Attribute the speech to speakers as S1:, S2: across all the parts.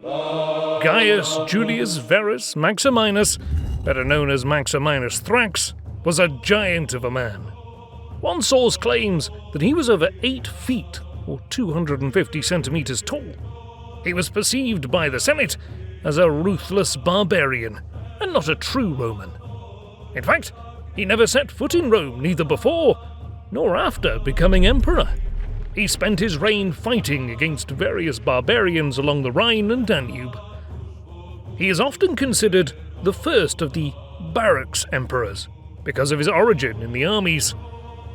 S1: Gaius Julius Verus Maximinus, better known as Maximinus Thrax, was a giant of a man. One source claims that he was over 8 feet, or 250 centimeters tall. He was perceived by the Senate as a ruthless barbarian, and not a true Roman. In fact, he never set foot in Rome, neither before nor after becoming emperor. He spent his reign fighting against various barbarians along the Rhine and Danube. He is often considered the first of the barracks emperors because of his origin in the armies.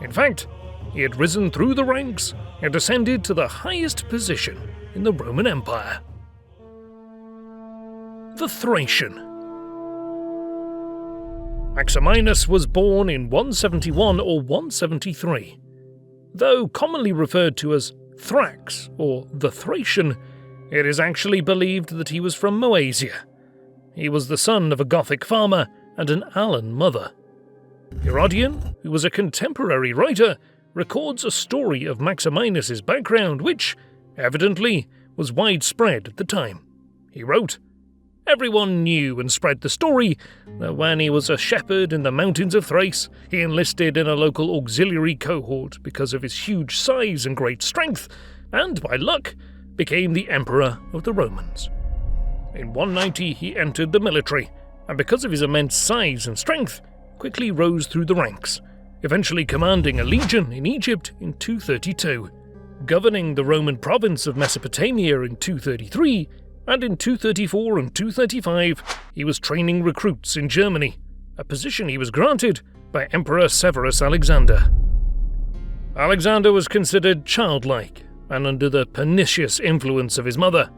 S1: In fact, he had risen through the ranks and ascended to the highest position in the Roman Empire. The Thracian. Maximinus was born in 171 or 173. Though commonly referred to as Thrax or the Thracian, it is actually believed that he was from Moesia. He was the son of a Gothic farmer and an Alan mother. Herodian, who was a contemporary writer, records a story of Maximinus's background which, evidently, was widespread at the time. He wrote, "Everyone knew and spread the story that when he was a shepherd in the mountains of Thrace, he enlisted in a local auxiliary cohort because of his huge size and great strength, and by luck became the emperor of the Romans. In 190 he entered the military, and because of his immense size and strength, quickly rose through the ranks, eventually commanding a legion in Egypt in 232, governing the Roman province of Mesopotamia in 233, and in 234 and 235 he was training recruits in Germany, a position he was granted by Emperor Severus Alexander. Alexander was considered childlike and under the pernicious influence of his mother.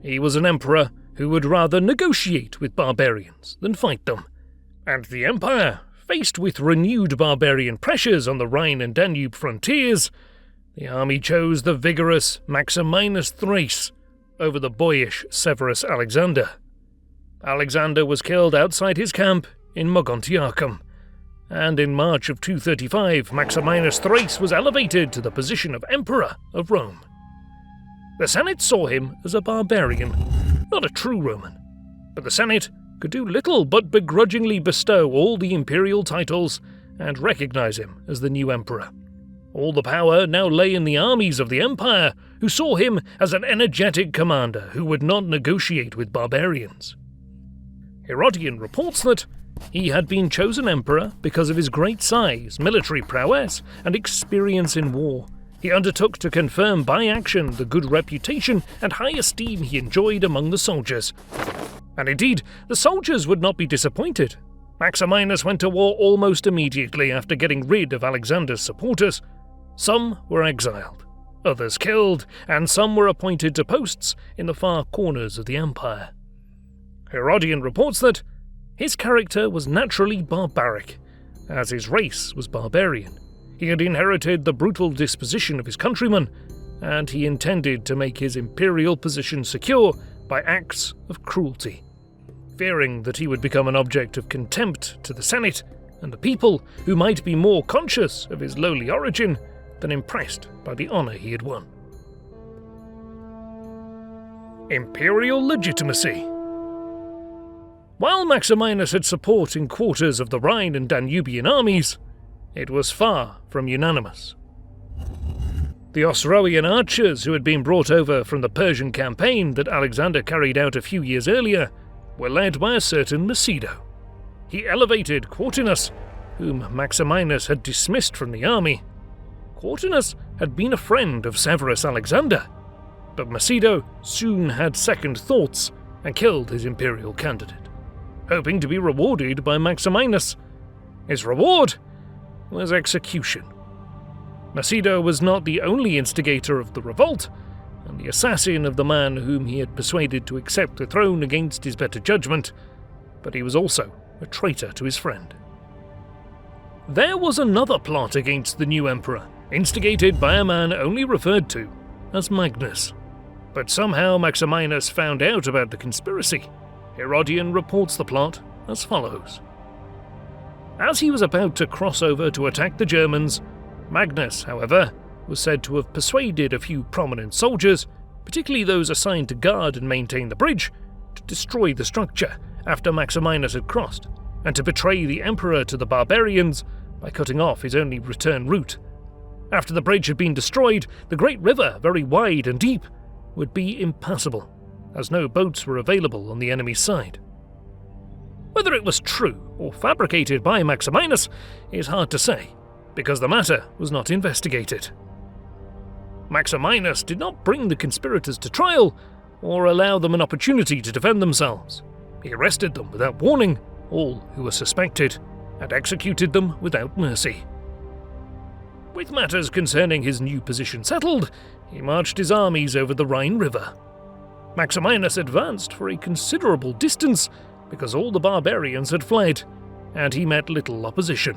S1: He was an emperor who would rather negotiate with barbarians than fight them, and the empire, faced with renewed barbarian pressures on the Rhine and Danube frontiers, the army chose the vigorous Maximinus Thrax over the boyish Severus Alexander. Alexander was killed outside his camp in Mogontiacum, and in March of 235 Maximinus Thrax was elevated to the position of Emperor of Rome. The Senate saw him as a barbarian, not a true Roman, but the Senate could do little but begrudgingly bestow all the imperial titles and recognize him as the new emperor. All the power now lay in the armies of the empire, who saw him as an energetic commander who would not negotiate with barbarians. Herodian reports that he had been chosen emperor because of his great size, military prowess, and experience in war. He undertook to confirm by action the good reputation and high esteem he enjoyed among the soldiers. And indeed, the soldiers would not be disappointed. Maximinus went to war almost immediately after getting rid of Alexander's supporters. Some were exiled, others killed, and some were appointed to posts in the far corners of the empire. Herodian reports that his character was naturally barbaric, as his race was barbarian. He had inherited the brutal disposition of his countrymen, and he intended to make his imperial position secure by acts of cruelty. Fearing that he would become an object of contempt to the Senate and the people, who might be more conscious of his lowly origin than impressed by the honor he had won. Imperial Legitimacy. While Maximinus had support in quarters of the Rhine and Danubian armies, it was far from unanimous. The Osroian archers who had been brought over from the Persian campaign that Alexander carried out a few years earlier were led by a certain Macedo. He elevated Quartinus, whom Maximinus had dismissed from the army. Quartinus had been a friend of Severus Alexander, but Macedo soon had second thoughts and killed his imperial candidate, hoping to be rewarded by Maximinus. His reward was execution. Macedo was not the only instigator of the revolt, and the assassin of the man whom he had persuaded to accept the throne against his better judgment, but he was also a traitor to his friend. There was another plot against the new emperor, instigated by a man only referred to as Magnus. But somehow Maximinus found out about the conspiracy. Herodian reports the plot as follows. As he was about to cross over to attack the Germans, Magnus, however, was said to have persuaded a few prominent soldiers particularly those assigned to guard and maintain the bridge, to destroy the structure after Maximinus had crossed, and to betray the Emperor to the barbarians by cutting off his only return route. After the bridge had been destroyed, the great river, very wide and deep, would be impassable, as no boats were available on the enemy's side. Whether it was true or fabricated by Maximinus is hard to say, because the matter was not investigated. Maximinus did not bring the conspirators to trial or allow them an opportunity to defend themselves. He arrested them without warning, all who were suspected, and executed them without mercy. With matters concerning his new position settled, he marched his armies over the Rhine River. Maximinus advanced for a considerable distance because all the barbarians had fled, and he met little opposition.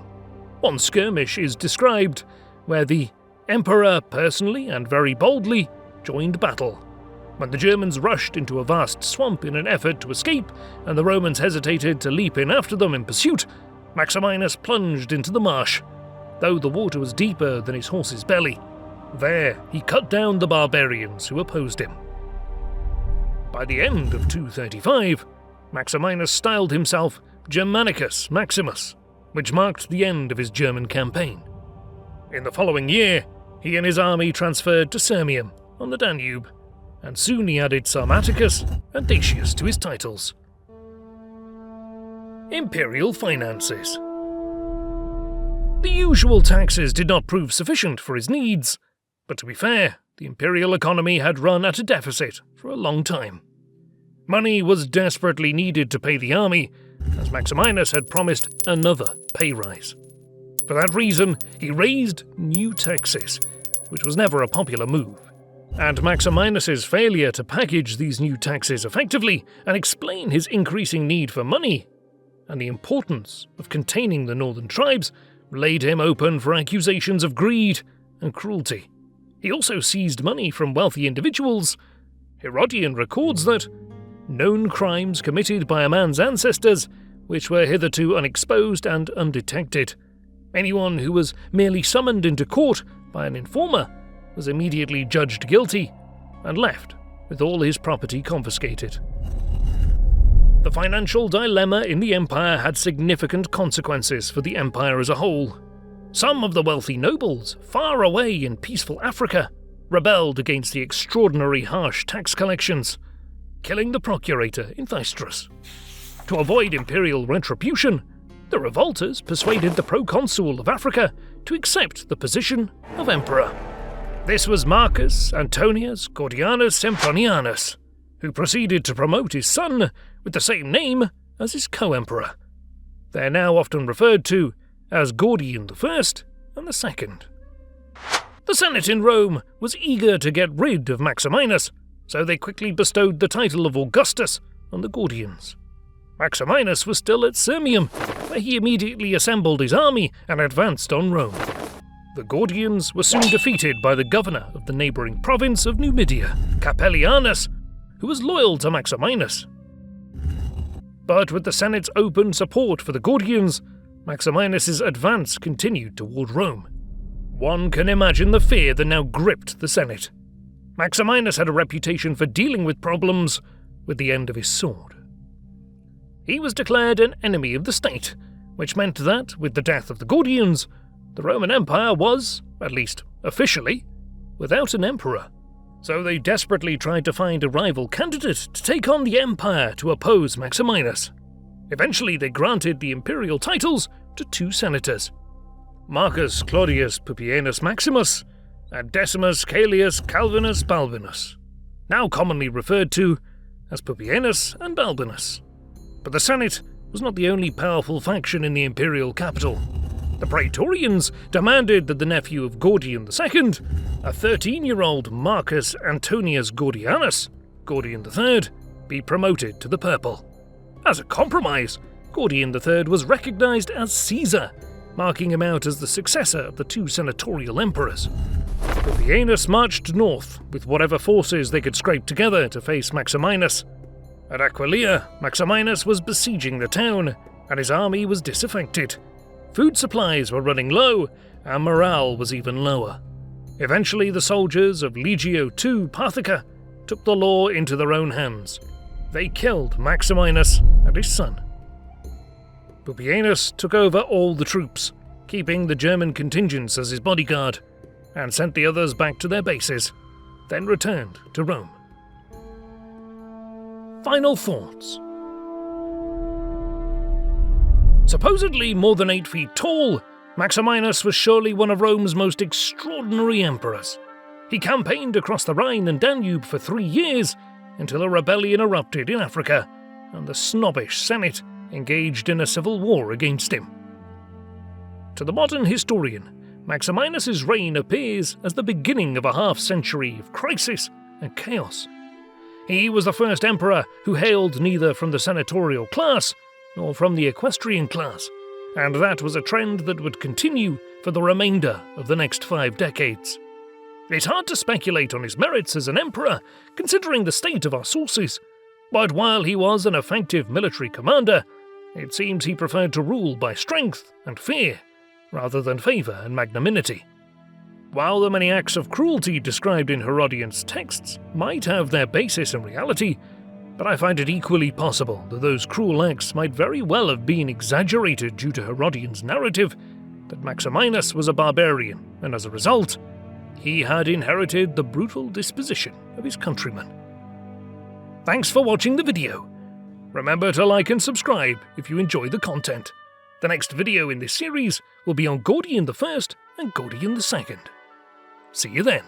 S1: One skirmish is described, where the Emperor personally and very boldly joined battle. When the Germans rushed into a vast swamp in an effort to escape, and the Romans hesitated to leap in after them in pursuit, Maximinus plunged into the marsh, though the water was deeper than his horse's belly. There he cut down the barbarians who opposed him. By the end of 235, Maximinus styled himself Germanicus Maximus, which marked the end of his German campaign. In the following year, he and his army transferred to Sirmium on the Danube, and soon he added Sarmaticus and Dacius to his titles. Imperial Finances. The usual taxes did not prove sufficient for his needs, but to be fair, the imperial economy had run at a deficit for a long time. Money was desperately needed to pay the army, as Maximinus had promised another pay rise. For that reason, he raised new taxes, which was never a popular move. And Maximinus's failure to package these new taxes effectively and explain his increasing need for money and the importance of containing the northern tribes laid him open for accusations of greed and cruelty. He also seized money from wealthy individuals. Herodian records that known crimes committed by a man's ancestors, which were hitherto unexposed and undetected. Anyone who was merely summoned into court by an informer was immediately judged guilty and left with all his property confiscated. The financial dilemma in the empire had significant consequences for the empire as a whole. Some of the wealthy nobles, far away in peaceful Africa, rebelled against the extraordinary harsh tax collections, killing the procurator in Thystris. To avoid imperial retribution, the revolters persuaded the proconsul of Africa to accept the position of emperor. This was Marcus Antonius Gordianus Sempronianus, who proceeded to promote his son with the same name as his co-emperor. They are now often referred to as Gordian I and II. The Senate in Rome was eager to get rid of Maximinus, so they quickly bestowed the title of Augustus on the Gordians. Maximinus was still at Sirmium, where he immediately assembled his army and advanced on Rome. The Gordians were soon defeated by the governor of the neighbouring province of Numidia, Capellianus, who was loyal to Maximinus. But with the Senate's open support for the Gordians, Maximinus's advance continued toward Rome. One can imagine the fear that now gripped the Senate. Maximinus had a reputation for dealing with problems with the end of his sword. He was declared an enemy of the state, which meant that, with the death of the Gordians, the Roman Empire was, at least officially, without an emperor. So they desperately tried to find a rival candidate to take on the empire to oppose Maximinus. Eventually they granted the imperial titles to two senators, Marcus Claudius Pupienus Maximus and Decimus Caelius Calvinus Balbinus, now commonly referred to as Pupienus and Balbinus. But the Senate was not the only powerful faction in the imperial capital. The Praetorians demanded that the nephew of Gordian II, a 13-year-old Marcus Antonius Gordianus, Gordian III, be promoted to the purple. As a compromise, Gordian III was recognized as Caesar, marking him out as the successor of the two senatorial emperors. Pupienus marched north with whatever forces they could scrape together to face Maximinus. At Aquileia, Maximinus was besieging the town, and his army was disaffected. Food supplies were running low, and morale was even lower. Eventually, the soldiers of Legio II Parthica took the law into their own hands. They killed Maximinus and his son. Pupienus took over all the troops, keeping the German contingents as his bodyguard, and sent the others back to their bases, then returned to Rome. Final thoughts. Supposedly more than 8 feet tall, Maximinus was surely one of Rome's most extraordinary emperors. He campaigned across the Rhine and Danube for 3 years until a rebellion erupted in Africa, and the snobbish Senate engaged in a civil war against him. To the modern historian, Maximinus's reign appears as the beginning of a half-century of crisis and chaos. He was the first emperor who hailed neither from the senatorial class nor from the equestrian class, and that was a trend that would continue for the remainder of the next 5 decades. It's hard to speculate on his merits as an emperor, considering the state of our sources, but while he was an effective military commander, it seems he preferred to rule by strength and fear, rather than favour and magnanimity. While the many acts of cruelty described in Herodian's texts might have their basis in reality, but I find it equally possible that those cruel acts might very well have been exaggerated due to Herodian's narrative that Maximinus was a barbarian, and as a result, he had inherited the brutal disposition of his countrymen. Thanks for watching the video. Remember to like and subscribe if you enjoy the content. The next video in this series will be on Gordian I and Gordian II. See you then.